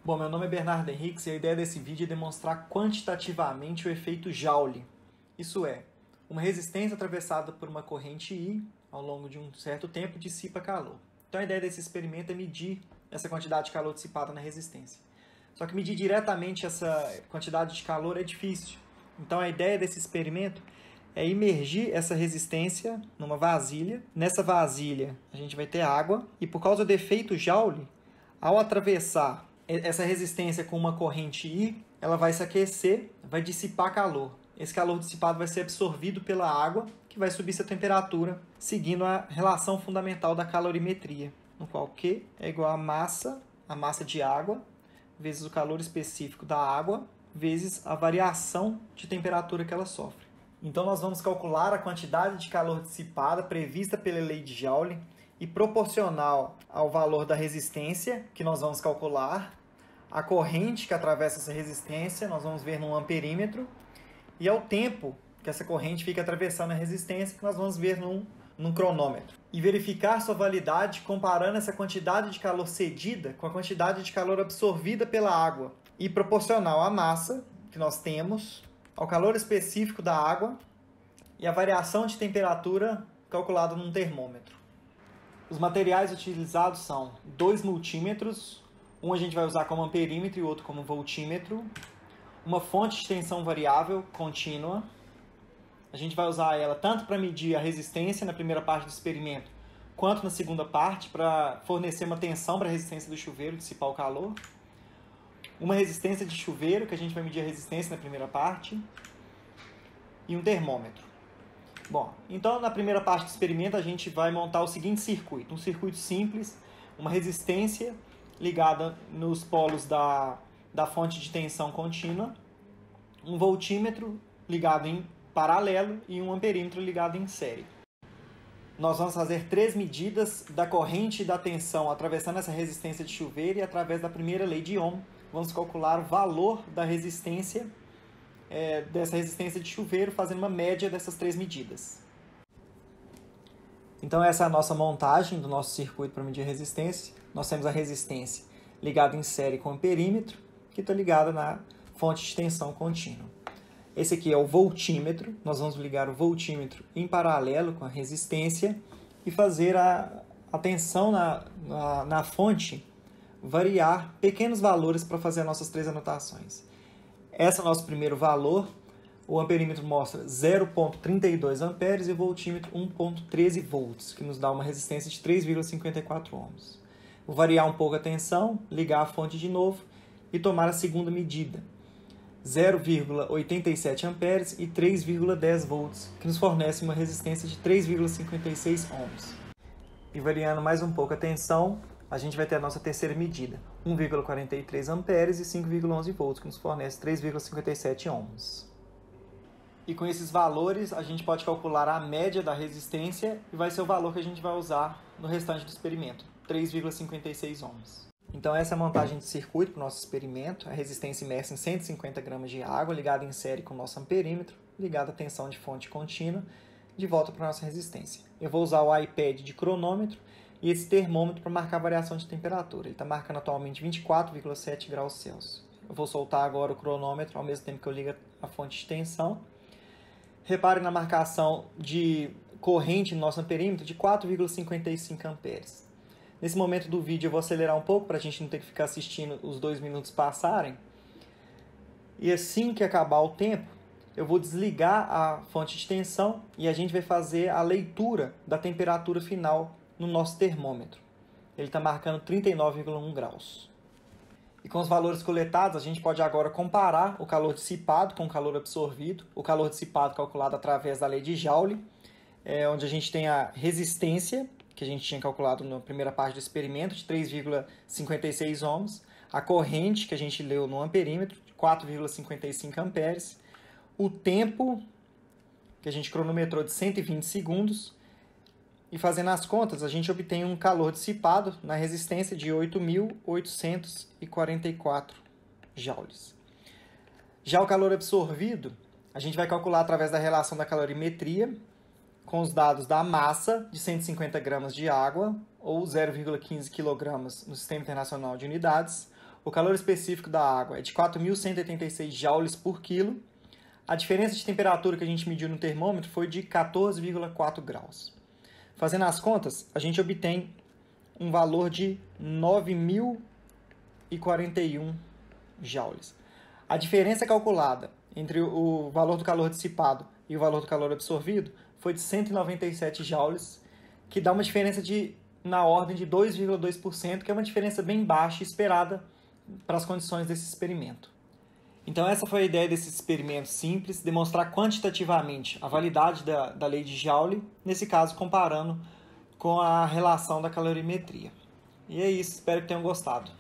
Bom, meu nome é Bernardo Henriques e a ideia desse vídeo é demonstrar quantitativamente o efeito Joule. Isso é, uma resistência atravessada por uma corrente I ao longo de um certo tempo dissipa calor. Então a ideia desse experimento é medir essa quantidade de calor dissipada na resistência. Só que medir diretamente essa quantidade de calor é difícil. Então a ideia desse experimento é imergir essa resistência numa vasilha. Nessa vasilha a gente vai ter água e por causa do efeito Joule, ao atravessar essa resistência com uma corrente I, ela vai se aquecer, vai dissipar calor. Esse calor dissipado vai ser absorvido pela água, que vai subir sua temperatura, seguindo a relação fundamental da calorimetria, no qual Q é igual a massa de água, vezes o calor específico da água, vezes a variação de temperatura que ela sofre. Então nós vamos calcular a quantidade de calor dissipada prevista pela lei de Joule e proporcional ao valor da resistência, que nós vamos calcular, a corrente que atravessa essa resistência, nós vamos ver num amperímetro, e ao tempo que essa corrente fica atravessando a resistência, que nós vamos ver num cronômetro. E verificar sua validade comparando essa quantidade de calor cedida com a quantidade de calor absorvida pela água, e proporcional à massa que nós temos, ao calor específico da água e a variação de temperatura calculada num termômetro. Os materiais utilizados são 2 multímetros, um a gente vai usar como amperímetro e o outro como voltímetro, uma fonte de tensão variável contínua, a gente vai usar ela tanto para medir a resistência na primeira parte do experimento, quanto na segunda parte para fornecer uma tensão para a resistência do chuveiro, dissipar o calor, uma resistência de chuveiro, que a gente vai medir a resistência na primeira parte, e um termômetro. Bom, então na primeira parte do experimento a gente vai montar o seguinte circuito, um circuito simples, uma resistência ligada nos polos da fonte de tensão contínua, um voltímetro ligado em paralelo e um amperímetro ligado em série. Nós vamos fazer 3 medidas da corrente e da tensão atravessando essa resistência de chuveiro e através da primeira lei de Ohm vamos calcular o valor da resistência dessa resistência de chuveiro, fazendo uma média dessas 3 medidas. Então essa é a nossa montagem do nosso circuito para medir a resistência. Nós temos a resistência ligada em série com o amperímetro, que está ligada na fonte de tensão contínua. Esse aqui é o voltímetro, nós vamos ligar o voltímetro em paralelo com a resistência e fazer a tensão na fonte variar pequenos valores para fazer as nossas 3 anotações. Esse é o nosso primeiro valor, o amperímetro mostra 0,32 amperes e o voltímetro 1,13 volts, que nos dá uma resistência de 3,54 ohms. Vou variar um pouco a tensão, ligar a fonte de novo e tomar a segunda medida, 0,87 amperes e 3,10 volts, que nos fornece uma resistência de 3,56 ohms. E variando mais um pouco a tensão, a gente vai ter a nossa terceira medida, 1,43 amperes e 5,11 volts, que nos fornece 3,57 ohms. E com esses valores, a gente pode calcular a média da resistência e vai ser o valor que a gente vai usar no restante do experimento, 3,56 ohms. Então essa é a montagem de circuito para o nosso experimento, a resistência imersa em 150 gramas de água, ligada em série com o nosso amperímetro, ligada à tensão de fonte contínua, de volta para a nossa resistência. Eu vou usar o iPad de cronômetro e esse termômetro para marcar a variação de temperatura. Ele está marcando atualmente 24,7 graus Celsius. Eu vou soltar agora o cronômetro ao mesmo tempo que eu ligo a fonte de tensão. Repare na marcação de corrente no nosso amperímetro de 4,55 amperes. Nesse momento do vídeo eu vou acelerar um pouco para a gente não ter que ficar assistindo os 2 minutos passarem. E assim que acabar o tempo, eu vou desligar a fonte de tensão e a gente vai fazer a leitura da temperatura final no nosso termômetro. Ele está marcando 39,1 graus. E com os valores coletados, a gente pode agora comparar o calor dissipado com o calor absorvido. O calor dissipado calculado através da lei de Joule, onde a gente tem a resistência, que a gente tinha calculado na primeira parte do experimento, de 3,56 ohms. A corrente, que a gente leu no amperímetro, de 4,55 amperes. O tempo, que a gente cronometrou de 120 segundos. E fazendo as contas, a gente obtém um calor dissipado na resistência de 8.844 joules. Já o calor absorvido, a gente vai calcular através da relação da calorimetria, com os dados da massa de 150 gramas de água, ou 0,15 kg no Sistema Internacional de Unidades, o calor específico da água é de 4.186 joules por quilo. A diferença de temperatura que a gente mediu no termômetro foi de 14,4 graus. Fazendo as contas, a gente obtém um valor de 9.041 joules. A diferença calculada entre o valor do calor dissipado e o valor do calor absorvido foi de 197 joules, que dá uma diferença na ordem de 2,2%, que é uma diferença bem baixa esperada para as condições desse experimento. Então essa foi a ideia desse experimento simples, demonstrar quantitativamente a validade da lei de Joule, nesse caso comparando com a relação da calorimetria. E é isso, espero que tenham gostado.